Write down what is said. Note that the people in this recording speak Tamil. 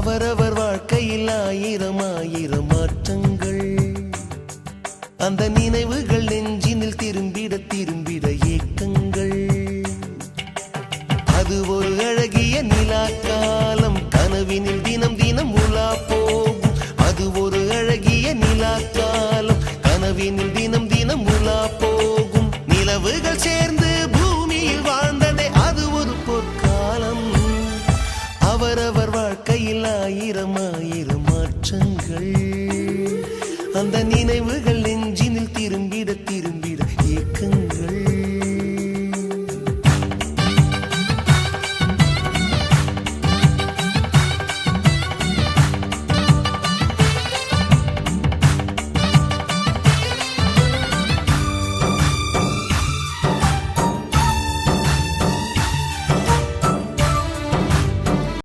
அவரவர் வாழ்க்கையில் ஆயிரம் ஆயிரம் மாற்றங்கள். அந்த நினைவுகள் நெஞ்சினில் திரும்பிட திரும்பிட ஏக்கங்கள். அது ஒரு அழகிய நிலாக்காலம், கனவினில் தினம் தினம் உலா போகும். அது ஒரு அழகிய நிலாக்காலம், கனவினில் தினம் தினம் உலா போகும். நிலவுகள் சேர்ந்து பூமியில் வாழ்ந்ததே அது ஒரு பொற்காலம். அவரவர் வாழ்க்கையில் ஆயிரம் ஆயிரம் மாற்றங்கள். அந்த நினைவுகள்